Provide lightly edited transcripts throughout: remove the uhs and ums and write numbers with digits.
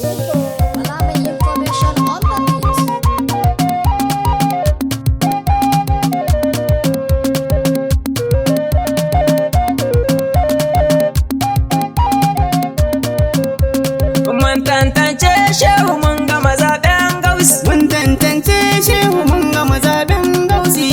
Allow me information on the things. Mun tantance shehu mun gama zaben gausi. Mun tantance shehu mun gama zaben gausi.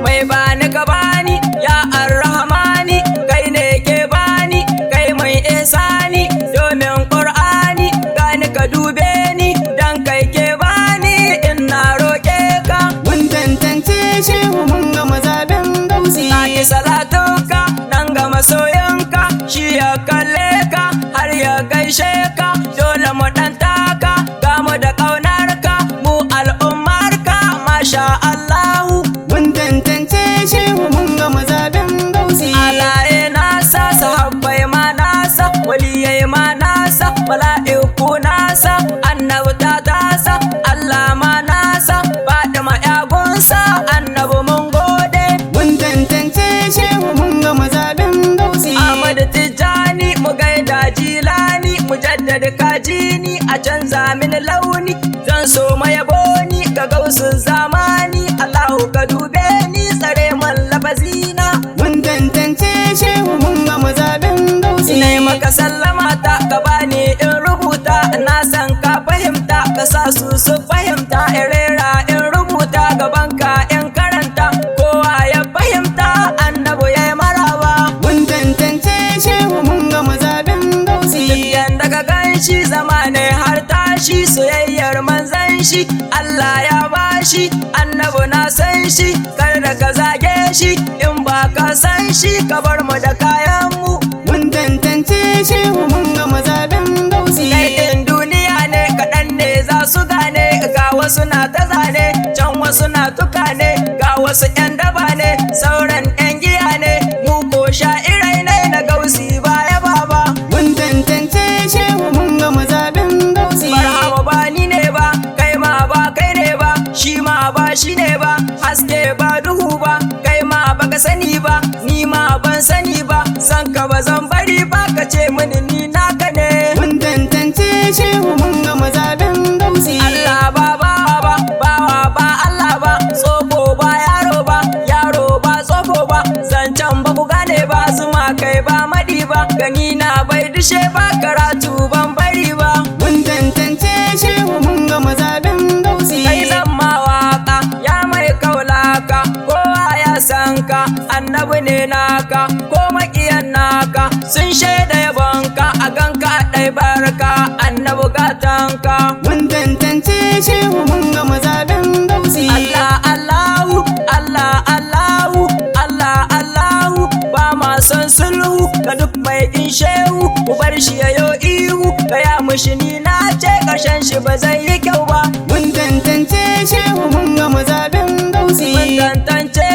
Mai bani ka bani ya arrahmani, kai ne ke bani, kai mai ihsani, domin qur'ani gani ka dube ni, dan kai ke bani in na roke ka. Mun tantance shehu mun gama zaben gausi. Saki salatuka nan ga masoyanka, shi ya kalle ka har ya gaishe ka, dole mu dan taka ga mu da ƙaunar ka, mu al'ummar ka masha Allahu. Mun tantance shehu mun gama zaben gausi. Alaye nasa, sahabbai ma nasa, waliyai ma nasa, mala'iku nasa, annabta tasa, Allah ma nasa, Fatima yagunsa, annabi mun gode. Mun tantance shehu mun gama zaben gausi. Ahmad Tijjani mu gaida Jilani, mu jaddada kajini a canza min launi, zan so mayabo ni ga gausun zamani, Allahu ka dube ni tsare man lafazina. Mun tantance shehu mun gama zaben gausi. Ina yi maka sallama ta ka bani in rubuta, na san ka fahimta ka sa su fahimta, in rera in rubuta gaban ka in karanta, kowa ya fahimta annabi ya yi maraba. Mun tantance shehu mun gama zaben gausi. Yanda ka ganshi zama ne har tashi, soyayyar manzan shi Allah ya bashi, annabi na san shi kar da ka zage shi, in ba ka san shi ka bar mu da kayan mu. Mun tantance shehu mun gama zaben gausi. Ɗaiɗin duniya ne kaɗan ne za su gane, ga wasu na ta zane, can wasu na tuka ne, ga wasu 'yan daba ne, sauran 'yan giya ne, mu ko sha'irai ne na gausi baya baba. Mun tantance shehu mun gama zaben gausi. Barhama ba ni ne ba, kai ma ba kai ne ba, shi ma ba shi ne ba, haske ba duhu ba, kai ma baka sani ba, ni ma ban sani ba, san ka ba zan bari ba, ka ce mini ni naka ne. Mun tantance shehu mun gama zaben gausi. Allah ba bawa ba Allah ba, tsofo ba yaro ba, yaro ba tsofo ba, zancen ba ku gane ba, zuma kai ba maɗi ba, gani na bai dushe ba, karatu ban bari ba. Mun tantance shehu mun gama zaben gausi. Kai zan ma waka ya mai kaulaka, kowa ya san ka, annabi ne naka, ko makiyan naka sun shaida yabonka, a ganka ɗai barka, annabi gatanka. Mun tantance shehu mun gama zaben gausi. Allah Allahu, Allah Allahu, Allah Allahu, ba ma son sulhu ga duk mai kin shehu, ku bar shi yayo ihu, gaya mushi ni na ce ƙarshen shi ba zai yi kyau ba. Mun tantance shehu mun gama zaben gausi. Mun tantance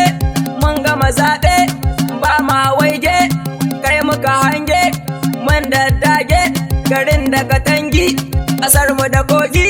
mun gama zaɓe, ba ma waige kai muka hange, mun daddage garin da katangi, ƙasar mu da kogi,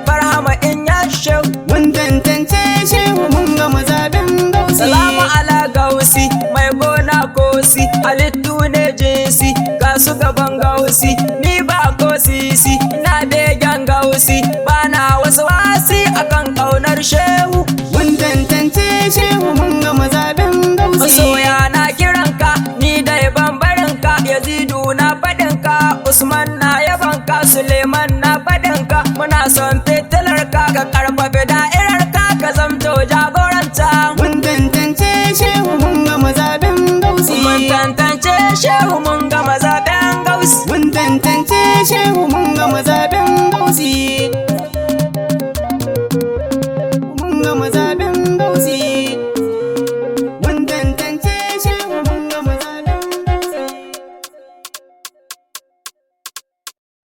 Barhama in ya shehu. Mun tantance shehu mun gama zaben gausi. Salamu ala gausi mai gona kosi, halittu ne jinsi ga su gaban gausi, ni ba ko sisi ina begen gausi, ba na wasu wasi akan ƙaunar shehu. Mun tantance shehu mun gama zaben gausi. Masoya na kiranka ni dai bambarinka, Yazidu na faɗinka, Usman na yabanka, Suleiman na faɗinka, muna son fitilarka ka karfafe da'irarka, ka zamto jagoranta. Mun tantance shehu mun gama zaben gausi. Mun tantance shehu mun gama zaben gausi. Mun tantance shehu mun gama zaben gausi.